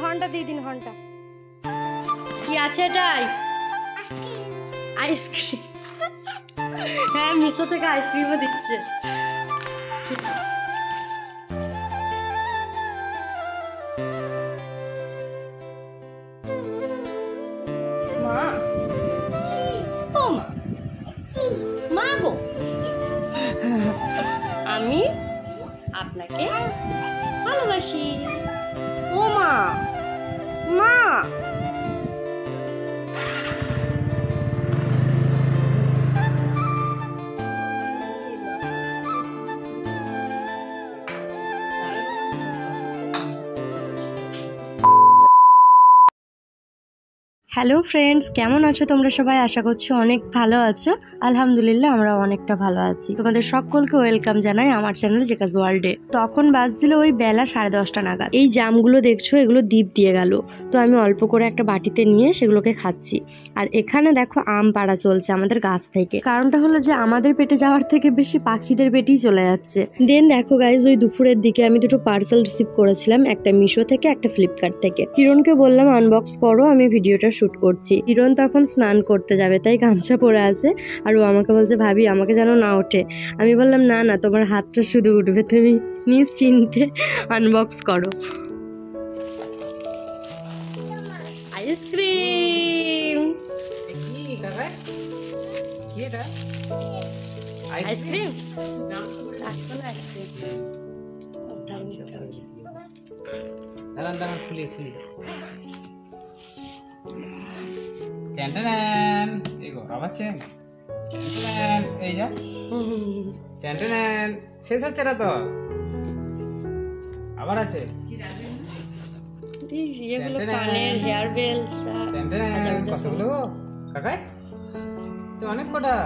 হর্নটা দিয়ে দিন, হর্নটা কি আছে এটাই? আইসক্রিম। হ্যাঁ, মিশো থেকে আইসক্রিমও দিচ্ছে। মা, ও মা, মা গো, আমি আপনাকে ভালোবাসি। ও মা, মা, হ্যালো ফ্রেন্ডস, কেমন আছো তোমরা সবাই? আশা করছি অনেক ভালো আছো। আলহামদুলিল্লাহ, আমরা অনেকটা ভালো আছি। তোমাদের সকলকে ওয়েলকাম জানাই আমার চ্যানেল জেকাস ওয়ার্ল্ডে। তখন বাজছিল ওই বেলা 10:30 নাগাদ। এই জামগুলো দেখছো, এগুলো দ্বীপ দিয়ে গেল। তো আমি অল্প করে একটা বাটিতে নিয়ে সেগুলোকে খাচ্ছি। আর এখানে দেখো আম পাড়া চলছে আমাদের গাছ থেকে। কারণটা হলো যে আমাদের পেটে যাওয়ার থেকে বেশি পাখিদের পেটেই চলে যাচ্ছে। দেন দেখো গাইজ, ওই দুপুরের দিকে আমি দুটো পার্সেল রিসিভ করেছিলাম, একটা মিশো থেকে, একটা ফ্লিপকার্ট থেকে। কিরণকে বললাম আনবক্স করো, আমি ভিডিওটা শুট করছি। কিরণ তখন স্নান করতে যাবে, তাই গামছা পরে আছে। আর ও আমাকে বলছে, ভাবি আমাকে যেন না ওঠে। আমি বললাম, না না, তোমার হাতটা শুধু উঠবে, তুমি নিশ্চিন্তে আনবক্স করো। আইসক্রিম, আইসক্রিম, দাঁড়ান খুলি টেন এই গো আবার চেন এই যা টেন শেষ হচ্ছে না তো, আবার আছে কানের হেয়ার বেল কতগুলো কাকাই তো অনেক কটা।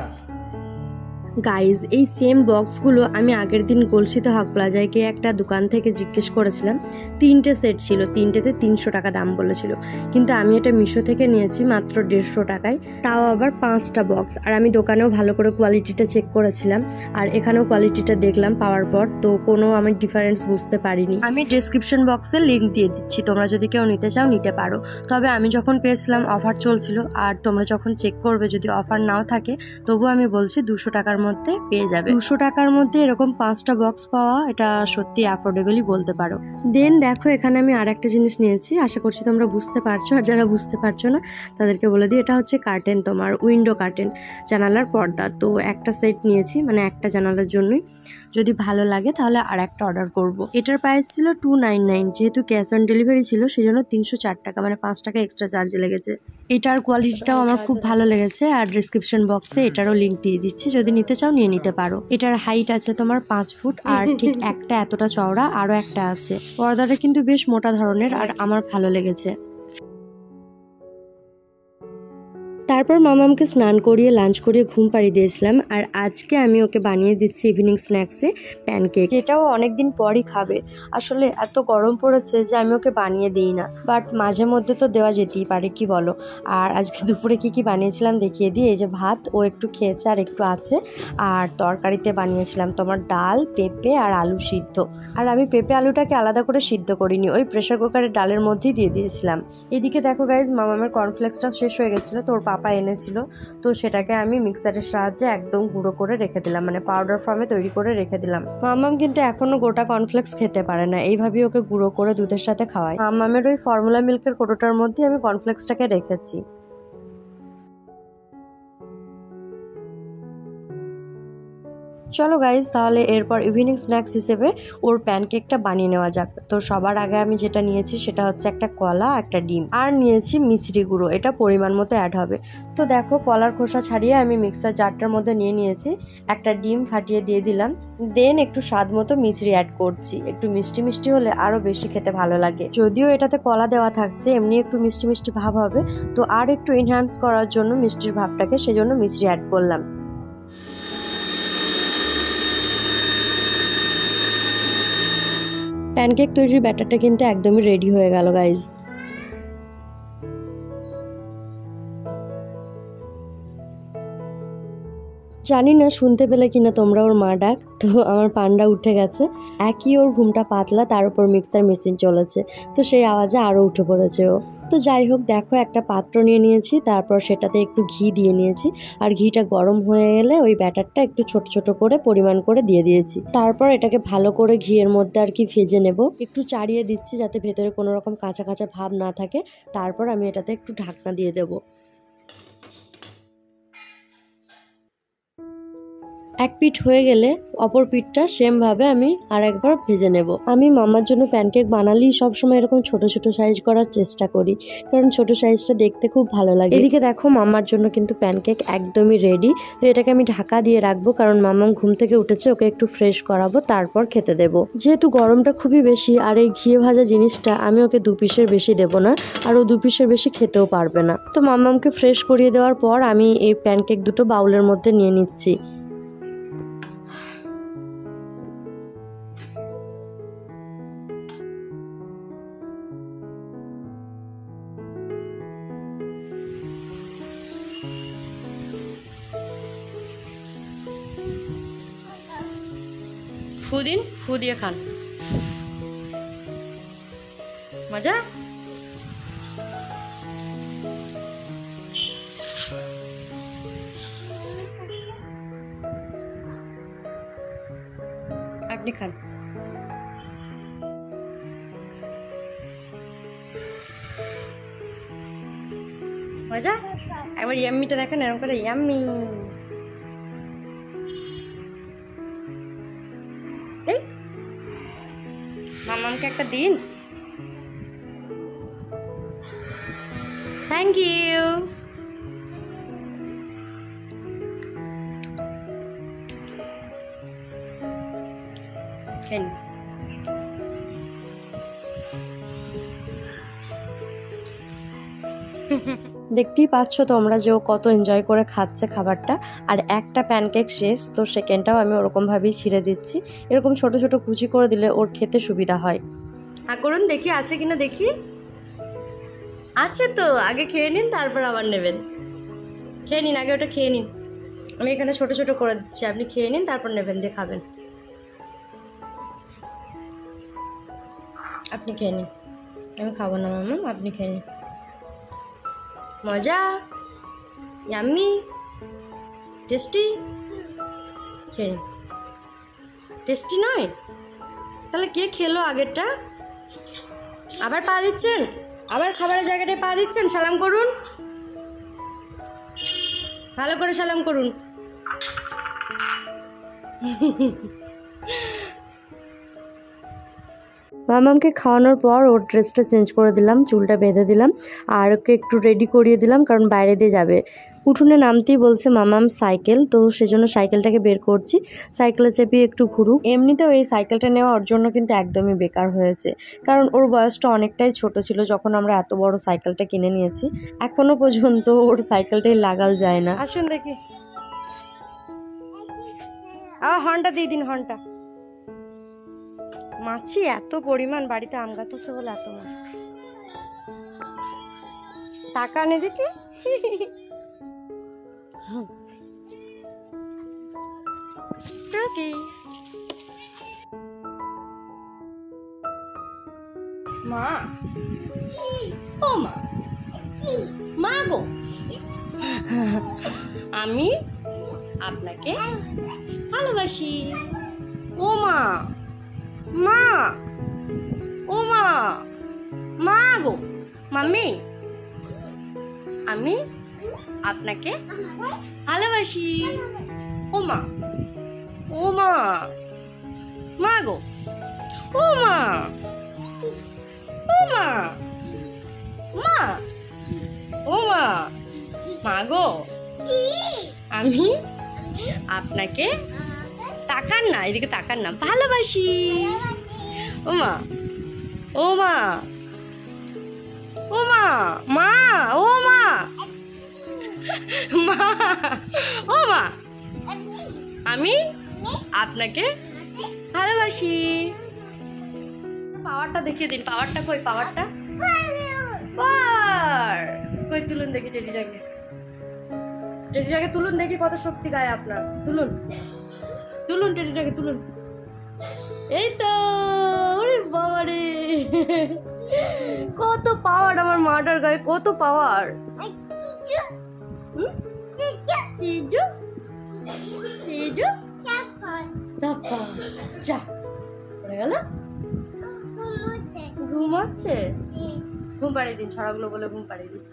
গাইজ, এই সেম বক্সগুলো আমি আগের দিন গলসিতে হক প্লাজায় গিয়ে একটা দোকান থেকে জিজ্ঞেস করেছিলাম। 3টে সেট ছিল, 3টেতে 300 টাকা দাম বলেছিল, কিন্তু আমি এটা মিশো থেকে নিয়েছি মাত্র 150 টাকায়, তাও আবার 5টা বক্স। আর আমি দোকানেও ভালো করে কোয়ালিটিটা চেক করেছিলাম, আর এখানেও কোয়ালিটিটা দেখলাম পাওয়ার পর, তো কোনো আমি ডিফারেন্স বুঝতে পারিনি। আমি ডেসক্রিপশন বক্সে লিঙ্ক দিয়ে দিচ্ছি, তোমরা যদি কেউ নিতে চাও নিতে পারো। তবে আমি যখন পেয়েছিলাম অফার চলছিল, আর তোমরা যখন চেক করবে যদি অফার নাও থাকে, তবু আমি বলছি 200 টাকার মধ্যে পেয়ে যাবে। 200 টাকার মধ্যে এরকম 5টা বক্স পাওয়া, এটা সত্যি অ্যাফোর্ডেবলই বলতে পারো। দেন দেখো, এখানে আমি আর একটা জিনিস নিয়েছি, আশা করছি তোমরা বুঝতে পারছো। আর যারা বুঝতে পারছো না তাদেরকে বলে দিই, এটা হচ্ছে কার্টেন, তোমার উইন্ডো কার্টেন, জানালার পর্দা। তো একটা সেট নিয়েছি, মানে একটা জানালার জন্যই। যদি ভালো লাগে তাহলে আর একটা অর্ডার করব। এটার প্রাইস ছিল 299, যেহেতু ক্যাশ অন ডেলিভারি ছিল সেজন্য 304 টাকা, মানে 5 টাকা এক্সট্রা চার্জ লেগেছে। এটার কোয়ালিটিটাও আমার খুব ভালো লেগেছে, আর ডিসক্রিপশন বক্সে এটারও লিঙ্ক দিয়ে দিচ্ছি, যদি নিতে চাও নিয়ে নিতে পারো। এটার হাইট আছে তোমার 5 ফুট, আর ঠিক একটা এতটা চওড়া আরও একটা আছে। পর্দাটা কিন্তু বেশ মোটা ধরনের, আর আমার ভালো লেগেছে। তারপর মামামকে স্নান করিয়ে লাঞ্চ করিয়ে ঘুম পাড়িয়ে দিয়েছিলাম। আর আজকে আমি ওকে বানিয়ে দিচ্ছি ইভিনিং স্ন্যাক্সে প্যানকেক, এটাও অনেকদিন পরই খাবে। আসলে এত গরম পড়েছে যে আমি ওকে বানিয়ে দিই না, বাট মাঝে মধ্যে তো দেওয়া যেতেই পারে, কি বলো। আর আজকে দুপুরে কি বানিয়েছিলাম দেখিয়ে দিই। এই যে ভাত ও একটু খেয়েছে আর একটু আছে, আর তরকারিতে বানিয়েছিলাম তোমার ডাল, পেঁপে আর আলু সিদ্ধ। আর আমি পেঁপে আলুটাকে আলাদা করে সিদ্ধ করিনি, ওই প্রেশার কুকারের ডালের মধ্যেই দিয়ে দিয়েছিলাম। এদিকে দেখো গাইজ, মামামের কর্নফ্লেক্সটা শেষ হয়ে গেছিলো, তোর পাপা এনেছিল, তো সেটাকে আমি মিক্সারের সাহায্যে একদম গুঁড়ো করে রেখে দিলাম, মানে পাউডার ফর্মে তৈরি করে রেখে দিলাম। মামাম কিন্তু এখনো গোটা কর্নফ্লেক্স খেতে পারে না, এইভাবেই ওকে গুঁড়ো করে দুধের সাথে খাওয়াই। মামামের ওই ফর্মুলা মিল্কের কোটোটার মধ্যে আমি কর্নফ্লেক্সটাকে রেখেছি। চলো গাইজ, তাহলে এরপর ইভিনিং স্ন্যাক্স হিসেবে ওর প্যানকেকটা বানিয়ে নেওয়া যাক। তো সবার আগে আমি যেটা নিয়েছি সেটা হচ্ছে একটা কলা, একটা ডিম, আর নিয়েছি মিশ্রি গুঁড়ো, এটা পরিমাণ মতো অ্যাড হবে। তো দেখো, কলার খোসা ছাড়িয়ে আমি মিক্সার জারটার মধ্যে নিয়ে নিয়েছি, একটা ডিম ফাটিয়ে দিয়ে দিলাম। দেন একটু স্বাদ মতো মিশ্রি অ্যাড করছি, একটু মিষ্টি মিষ্টি হলে আরও বেশি খেতে ভালো লাগে। যদিও এটাতে কলা দেওয়া থাকছে, এমনি একটু মিষ্টি মিষ্টি ভাব হবে, তো আর একটু এনহ্যান্স করার জন্য মিষ্টির ভাবটাকে, সেজন্য মিশ্রি অ্যাড করলাম। প্যানকেক তৈরির ব্যাটারটা কিন্তু একদমই রেডি হয়ে গেল গাইজ। জানি না শুনতে পেলে কিনা তোমরা ওর মা ডাক। তো আমার পান্ডা উঠে গেছে, একই ওর ঘুমটা পাতলা, তার উপর মিক্সার মেশিন চলেছে, তো সেই আওয়াজে আরও উঠে পড়েছে ও। তো যাই হোক, দেখো একটা পাত্র নিয়ে নিয়েছি, তারপর সেটাতে একটু ঘি দিয়ে নিয়েছি, আর ঘিটা গরম হয়ে গেলে ওই ব্যাটারটা একটু ছোট ছোট করে পরিমাণ করে দিয়ে দিয়েছি। তারপর এটাকে ভালো করে ঘিয়ের মধ্যে আর কি ভেজে নেব, একটু চাড়িয়ে দিচ্ছি যাতে ভেতরে কোনো রকম কাঁচা কাঁচা ভাব না থাকে। তারপর আমি এটাতে একটু ঢাকনা দিয়ে দেবো। এক পিঠ হয়ে গেলে অপর পিঠটা সেমভাবে আমি আর একবার ভেজে নেব। আমি মামার জন্য প্যানকেক বানালেই সবসময় এরকম ছোট ছোট সাইজ করার চেষ্টা করি, কারণ ছোট সাইজটা দেখতে খুব ভালো লাগে। এদিকে দেখো মামার জন্য কিন্তু প্যানকেক একদমই রেডি। তো এটাকে আমি ঢাকা দিয়ে রাখবো, কারণ মামাম ঘুম থেকে উঠেছে, ওকে একটু ফ্রেশ করাবো, তারপর খেতে দেব। যেহেতু গরমটা খুবই বেশি আর এই ঘিয়ে ভাজা জিনিসটা আমি ওকে 2 পিসের বেশি দেবো না, আর ও 2 পিসের বেশি খেতেও পারবে না। তো মামামকে ফ্রেশ করিয়ে দেওয়ার পর আমি এই প্যানকেক দুটো বাউলের মধ্যে নিয়ে নিচ্ছি। ফু দিন, ফু দিয়ে খান, মজা। আপনি খান। মজা। একবার ইয়াম্মিটা দেখেন, এরকম করে ইয়াম্মি। এই মামামকে একটা দিন। Thank you. দেখতেই পাচ্ছ তোমরা যে ও কত এনজয় করে খাচ্ছে খাবারটা। আর একটা প্যানকেক শেষ, তো সেকেন্ডটাও আমি ওরকমভাবেই ছিঁড়ে দিচ্ছি। এরকম ছোট ছোট কুচি করে দিলে ওর খেতে সুবিধা হয়। করুন দেখি আছে কিনা, দেখি আছে তো। আগে খেয়ে নিন, তারপর আবার নেবেন। খেয়ে নিন, আগে ওটা খেয়ে নিন। আমি এখানে ছোট ছোট করে দিচ্ছি, আপনি খেয়ে নিন, তারপর নেবেন, দিয়ে খাবেন। আপনি খেয়ে নিন, আমি খাবো না মামাম, আপনি খেয়ে নিন। মজা, ইয়াম্মি, টেস্টি। খেয়ে নিন। টেস্টি নয়? তাহলে কে খেলো আগেরটা? আবার পা দিচ্ছেন, আবার খাবারের জায়গাটায় পা দিচ্ছেন। সালাম করুন, ভালো করে সালাম করুন। মামামকে খাওয়ানোর পর ওর ড্রেসটা চেঞ্জ করে দিলাম, চুলটা বেঁধে দিলাম, আর ওকে একটু রেডি করিয়ে দিলাম, কারণ বাইরে দিয়ে যাবে। উঠোনে নামতেই বলছে মামাম সাইকেল, তো সেজন্য সাইকেলটাকে বের করছি, সাইকেলে চেপিয়ে একটু ঘুরুক। এমনিতেও এই সাইকেলটা নেওয়া ওর জন্য কিন্তু একদমই বেকার হয়েছে, কারণ ওর বয়সটা অনেকটাই ছোট ছিল যখন আমরা এত বড় সাইকেলটা কিনে নিয়েছি। এখনো পর্যন্ত ওর সাইকেলটাই লাগাল যায় না। আসুন দেখি, হর্নটা দিয়ে দিন, হর্নটা। মাছি এত পরিমাণ, বাড়িতে আম গাছ আছে বলে এত মাছ। টাকা নে দেখি। মা, ও মা, মা গো, আমি আপনাকে ভালোবাসি। ও মা, মা, ও মা, মা গো, মাম্মি, আমি আপনাকে ভালোবাসি। ও মা, ও মা, মা গো, ও মা, ও মা, মা, ও মা, মা গো, আমি আপনাকে, তাকান না এদিকে, তাকান না, ভালোবাসি। ও মা, ও মা, ও মা, মা, ও মা, মা, ও মা, আমি আপনাকে ভালোবাসি। পাওয়ারটা দেখিয়ে দিন, পাওয়ারটা কই, পাওয়ারটা পাওয়ার কই, তুলুন দেখি টেডিটাকে। টেডিটাকে তুলুন দেখি কত শক্তি গায়ে আপনার। তুলুন তুলুন টেডিটাকে তুলুন। এই তো, ওরে বাবা রে, কত পাওয়ার আমার মাটার গায়ে, কত পাওয়ার। যা পড়ে গেল, ঘুমাচ্ছে। ঘুম পাড়িয়ে দিন, ছড়াগুলো বলে ঘুম পাড়িয়ে দিন।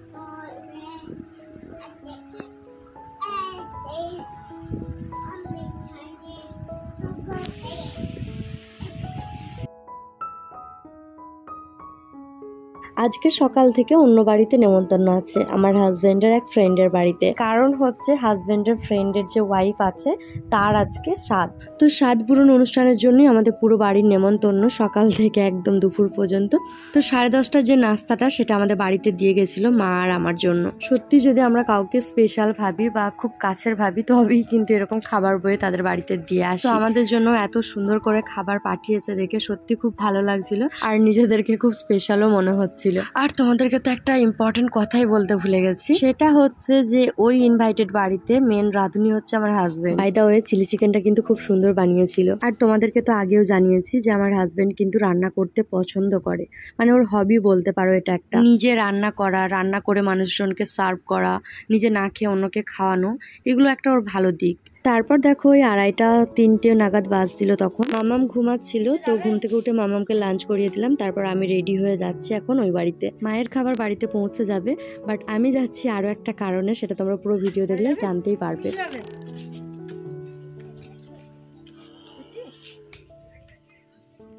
আজকে সকাল থেকে অন্য বাড়িতে নেমন্তন্ন আছে, আমার হাজবেন্ডের এক ফ্রেন্ডের বাড়িতে। কারণ হচ্ছে হাজবেন্ডের ফ্রেন্ডের যে ওয়াইফ আছে তার আজকে শ্রাদ্ধ। তো শ্রাদ্ধ পূরণ অনুষ্ঠানের জন্যই আমাদের পুরো বাড়ির নেমন্তন্ন, সকাল থেকে একদম দুপুর পর্যন্ত। তো 10:30টার যে নাস্তাটা সেটা আমাদের বাড়িতে দিয়ে গেছিল মা আর আমার জন্য। সত্যি যদি আমরা কাউকে স্পেশাল ভাবি বা খুব কাছের ভাবি তবেই কিন্তু এরকম খাবার বয়ে তাদের বাড়িতে দিয়ে আসি। তো আমাদের জন্য এত সুন্দর করে খাবার পাঠিয়েছে দেখে সত্যি খুব ভালো লাগছিল, আর নিজেদেরকে খুব স্পেশালও মনে হচ্ছিল। আর তোমাদেরকে তো একটা ইম্পর্টেন্ট কথাই বলতে ভুলে গেছি, সেটা হচ্ছে যে ওই ইনভাইটেড বাড়িতে মেন রাঁধুনি হচ্ছে আমার husband. By the way chilli চিকেনটা কিন্তু খুব সুন্দর বানিয়েছিল। আর তোমাদেরকে তো আগেও জানিয়েছি যে আমার হাজবেন্ড কিন্তু রান্না করতে পছন্দ করে, মানে ওর হবি বলতে পারো এটা একটা। নিজে রান্না করা, রান্না করে মানুষজনকে সার্ভ করা, নিজে না খেয়ে অন্যকে খাওয়ানো, এগুলো একটা ওর ভালো দিক। তারপর দেখো ওই 2:30-3টে নাগাদ বাজছিল, তখন মামাম ঘুমাচ্ছিল। তো ঘুম থেকে উঠে মামামকে লাঞ্চ করিয়ে দিলাম। তারপর আমি রেডি হয়ে যাচ্ছি এখন ওই বাড়িতে। মায়ের খাবার বাড়িতে পৌঁছে যাবে, বাট আমি যাচ্ছি আরো একটা কারণে, সেটা তোমরা পুরো ভিডিও দেখলে জানতেই পারবে।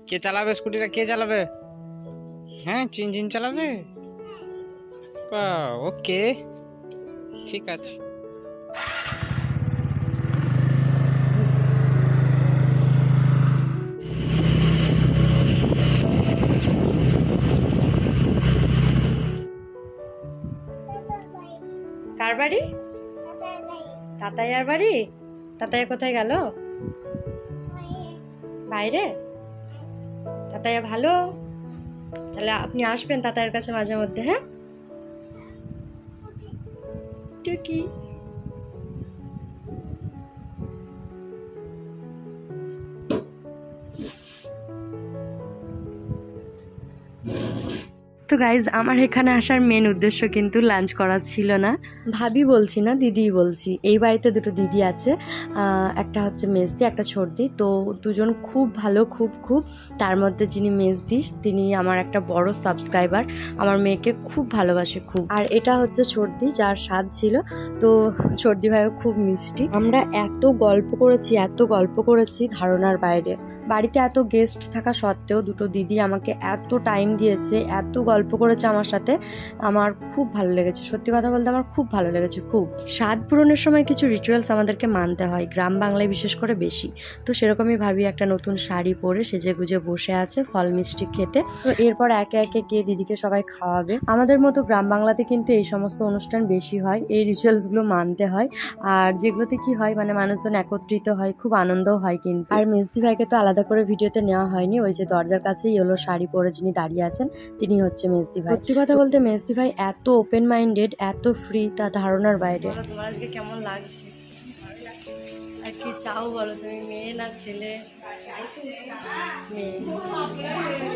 কে চালাবে স্কুটিটা? কে চালাবে? হ্যাঁ, চিনচিন চালাবে। ওকে, ঠিক আছে। কার বাড়ি? তাতাইয়ার বাড়ি। তাতাইয়া কোথায় গেল? বাইরে। তাতাইয়া ভালো, তাহলে আপনি আসবেন তাতাইয়ের কাছে মাঝে মধ্যে। হ্যাঁ টুকি। তো গাইজ আমার এখানে আসার মেন উদ্দেশ্য কিন্তু লাঞ্চ করা ছিল না। ভাবি বলছি না, দিদিই বলছি। এই বাড়িতে দুটো দিদি আছে, একটা হচ্ছে মেজদি, একটা ছোটদি। তো দুজন খুব ভালো, খুব খুব। তার মধ্যে যিনি মেজদি তিনি আমার একটা বড় সাবস্ক্রাইবার, আমার মেয়েকে খুব ভালোবাসে খুব। আর এটা হচ্ছে ছোটদি, যার স্বাদ ছিল। তো ছোটদি ভাইও খুব মিষ্টি। আমরা এত গল্প করেছি, এত গল্প করেছি ধারণার বাইরে। বাড়িতে এত গেস্ট থাকা সত্ত্বেও দুটো দিদি আমাকে এত টাইম দিয়েছে, এত গল্প করেছে আমার সাথে, আমার খুব ভালো লেগেছে। সত্যি কথা বলতে আমার খুব ভালো লেগেছে খুব। স্বাদ পূরণের সময় কিছু রিচুয়ালস আমাদেরকে মানতে হয়, গ্রাম বাংলায় বিশেষ করে বেশি। তো সেরকমই ভাবি একটা নতুন শাড়ি পরে সেজে গুজে বসে আছে ফল মিষ্টি খেতে। তো এরপর একে একে গিয়ে দিদিকে সবাই খাওয়াবে। আমাদের মতো গ্রাম বাংলাতে কিন্তু এই সমস্ত অনুষ্ঠান বেশি হয়, এই রিচুয়ালসগুলো মানতে হয়। আর যেগুলোতে কি হয়, মানে মানুষজন একত্রিত হয়, খুব আনন্দও হয় কিন্তু। আর মেজদি ভাইকে তো আলাদা করে ভিডিওতে নেওয়া হয়নি, ওই যে দরজার কাছে ইয়েলো শাড়ি পরে যিনি দাঁড়িয়ে আছেন তিনি হচ্ছে মেজদি ভাই। সত্যি কথা বলতে মেজদি ভাই এত ওপেন মাইন্ডেড, এত ফ্রি, তা ধারণার বাইরে। তোমার আজকে কেমন লাগছে? আর কি চাও বলো তুমি, মেয়ে না ছেলে? মেয়ে।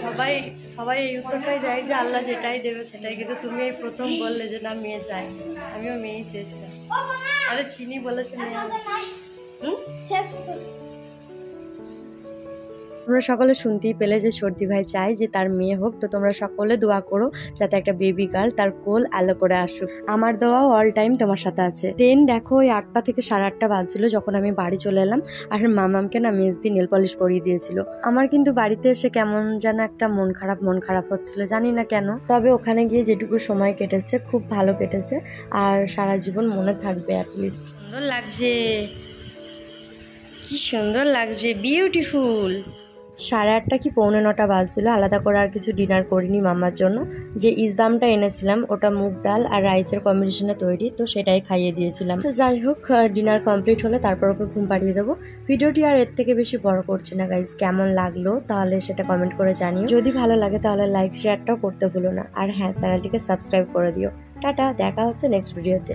সবাই সবাই এই উত্তরটাই দেয় যে আল্লাহ যেটাই দেবে সেটাই, কিন্তু তুমি এই প্রথম বললে যে না মেয়ে চাই। আমিও মেয়েই চেয়েছিলাম। আরে চিনি বলেছে মেয়ে। তোমরা সকলে শুনতেই পেলে যে সর্দি ভাই চায় যে তার মেয়ে হোক। তো তোমরা সকলে দোয়া করো যাতে একটা বেবি গার্ল তার কোল আলো করে আসুক। আমার দোয়াও অল টাইম তোমার সাথে আছে। ট্রেন দেখো ওই 8টা থেকে 8:30 বাজছিল যখন আমি বাড়ি চলে এলাম। আর মামামকে না মেজদি নেল পলিশ পরিয়ে দিয়েছিল। আমার কিন্তু বাড়িতে এসে কেমন যেন একটা মন খারাপ হচ্ছিল, জানি না কেন। তবে ওখানে গিয়ে যেটুকু সময় কেটেছে খুব ভালো কেটেছে, আর সারা জীবন মনে থাকবে অ্যাটলিস্ট। সুন্দর লাগছে, কি সুন্দর লাগছে, বিউটিফুল। 8:30 কি 8:45 বাজছিল। আলাদা করে আর কিছু ডিনার করিনি মাম্মার জন্য। যে ইসদামটা এনেছিলাম ওটা মুগ ডাল আর রাইসের কম্বিনেশনে তৈরি, তো সেটাই খাইয়ে দিয়েছিলাম। তো যাই হোক, ডিনার কমপ্লিট হলে তারপর ওকে ঘুম পাড়িয়ে দেবো। ভিডিওটি আর এর থেকে বেশি বড় করছি না গাইজ। কেমন লাগলো তাহলে সেটা কমেন্ট করে জানিও। যদি ভালো লাগে তাহলে লাইক শেয়ারটাও করতে ভুলো না। আর হ্যাঁ, চ্যানেলটিকে সাবস্ক্রাইব করে দিও। টাটা, দেখা হচ্ছে নেক্সট ভিডিওতে।